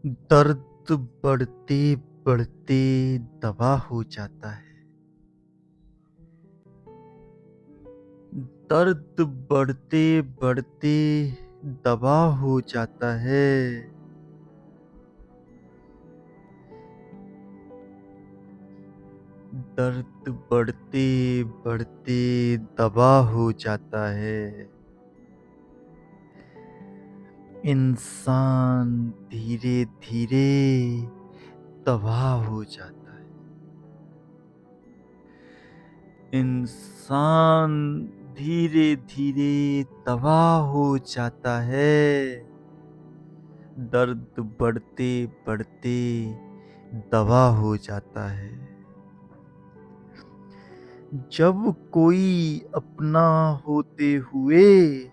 दर्द बढ़ते बढ़ते दवा हो जाता है। दर्द बढ़ते बढ़ते दवा हो जाता है। दर्द बढ़ते बढ़ते दवा हो जाता है। इंसान धीरे धीरे तबाह हो जाता है। इंसान धीरे धीरे तबाह हो जाता है। दर्द बढ़ते बढ़ते दवा हो जाता है। जब कोई अपना होते हुए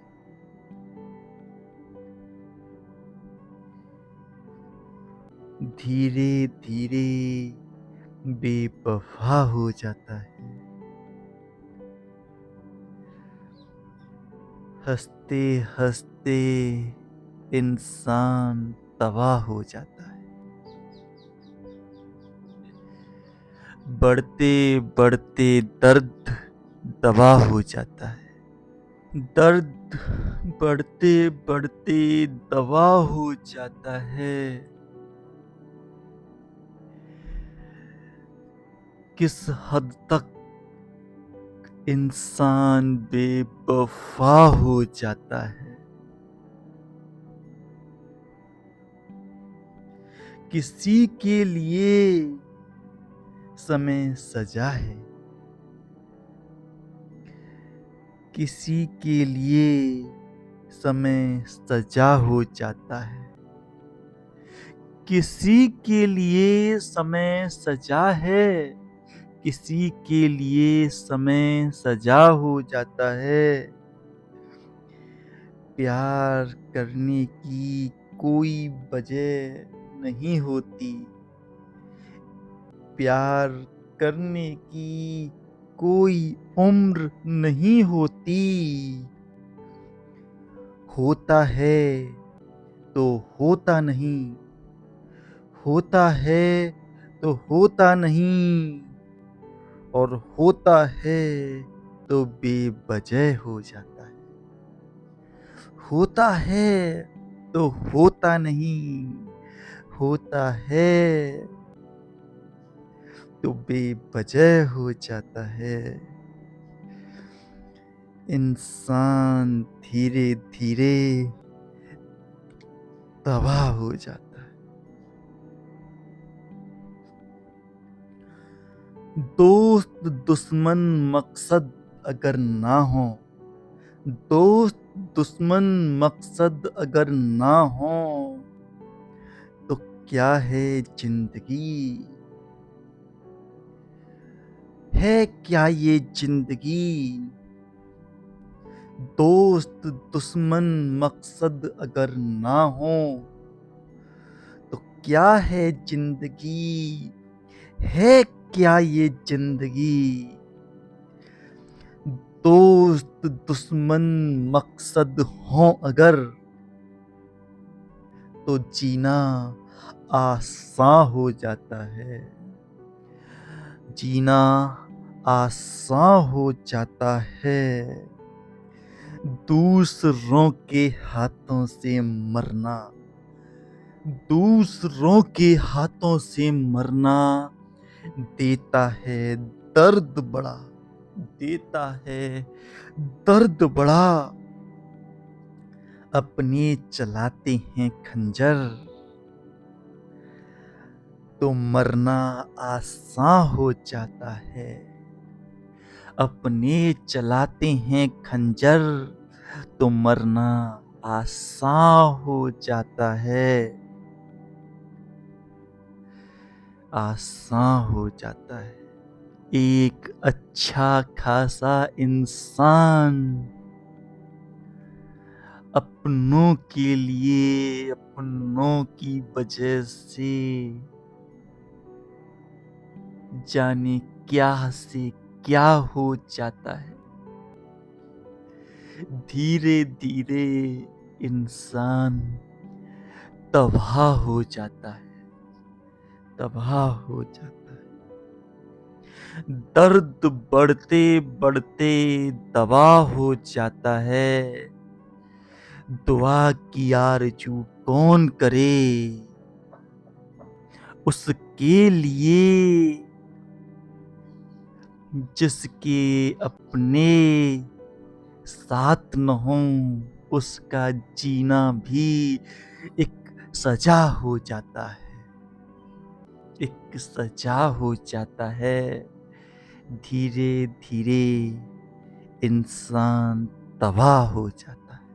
धीरे धीरे बेवफा हो जाता है। हंसते हंसते इंसान तबाह हो जाता है। बढ़ते बढ़ते दर्द दवा हो जाता है। दर्द बढ़ते बढ़ते दवा हो जाता है। किस हद तक इंसान बेवफा हो जाता है। किसी के लिए समय सजा है। किसी के लिए समय सजा हो जाता है। किसी के लिए समय सजा है। किसी के लिए समय सजा हो जाता है। प्यार करने की कोई वजह नहीं होती। प्यार करने की कोई उम्र नहीं होती। होता है तो होता नहीं। होता है तो होता नहीं। और होता है तो बेवजह हो जाता है। होता है तो होता नहीं। होता है तो बेवजह हो जाता है। इंसान धीरे धीरे तबाह हो जाता है। दोस्त दुश्मन मकसद अगर ना हो। दोस्त दुश्मन मकसद अगर ना हो तो क्या है जिंदगी। है क्या ये जिंदगी। दोस्त दुश्मन मकसद अगर ना हो तो क्या है जिंदगी। है क्या ये जिंदगी। दोस्त दुश्मन मकसद हो अगर तो जीना आसान हो जाता है। जीना आसान हो जाता है। दूसरों के हाथों से मरना। दूसरों के हाथों से मरना देता है दर्द बड़ा। देता है दर्द बड़ा। अपने चलाते हैं खंजर तो मरना आसान हो जाता है। अपने चलाते हैं खंजर तो मरना आसान हो जाता है। आसान हो जाता है। एक अच्छा खासा इंसान अपनों के लिए अपनों की वजह से जाने क्या से क्या हो जाता है। धीरे धीरे इंसान तबाह हो जाता है, तबाह हो जाता है। दर्द बढ़ते बढ़ते दवा हो जाता है। दुआ की आरज़ू कौन करे, उसके लिए जिसके अपने साथ न हों, उसका जीना भी एक सजा हो जाता है, एक सजा हो जाता है। धीरे धीरे इंसान तबाह हो जाता है।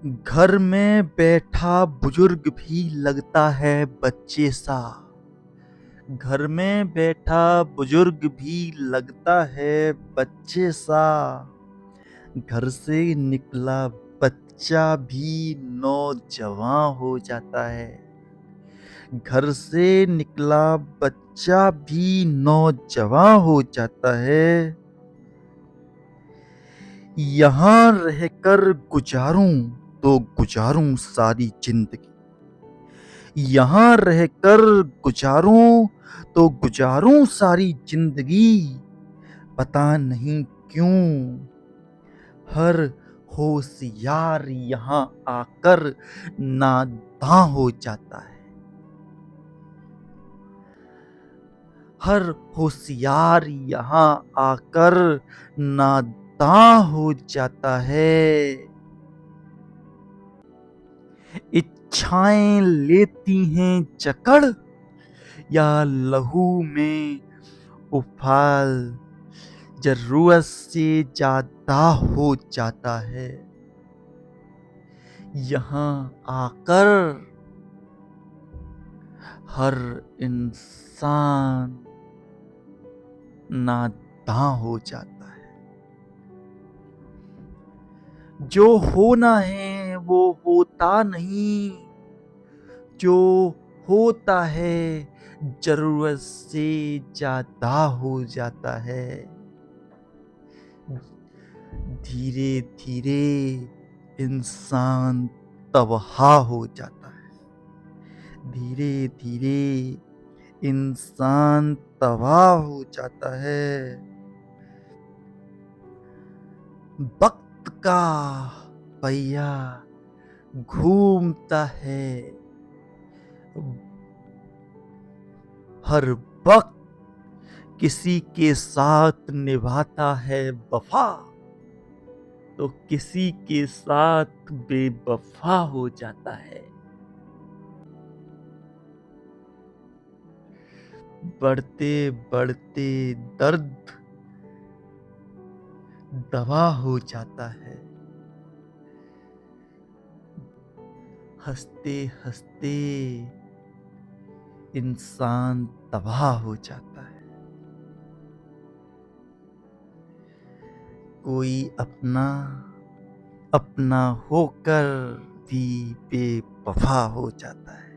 घर में बैठा बुजुर्ग भी लगता है बच्चे सा। घर में बैठा बुजुर्ग भी लगता है बच्चे सा। घर से निकला बच्चा भी नौजवान हो जाता है। घर से निकला बच्चा भी नौजवान हो जाता है। यहाँ रहकर गुजारूं तो गुजारूं सारी जिंदगी। यहाँ रहकर गुजारूं तो गुजारूं सारी जिंदगी। पता नहीं क्यों हर होशियार यहाँ आकर नादां हो जाता है। हर होशियार यहाँ आकर नादां हो जाता है। इच्छाएं लेती हैं जकड़ या लहू में उफाल, जरूरत से ज्यादा हो जाता है। यहाँ आकर हर इंसान नादां हो जाता है। जो होना है वो होता नहीं, जो होता है जरूरत से ज्यादा हो जाता है। धीरे धीरे इंसान तबाह हो जाता है। धीरे धीरे इंसान तबाह हो जाता है। वक्त का पहिया घूमता है। हर वक्त किसी के साथ निभाता है वफा, तो किसी के साथ बेवफा हो जाता है। बढ़ते बढ़ते दर्द दवा हो जाता है। हंसते हंसते इंसान तबाह हो जाता है। कोई अपना अपना होकर भी बेवफा हो जाता है।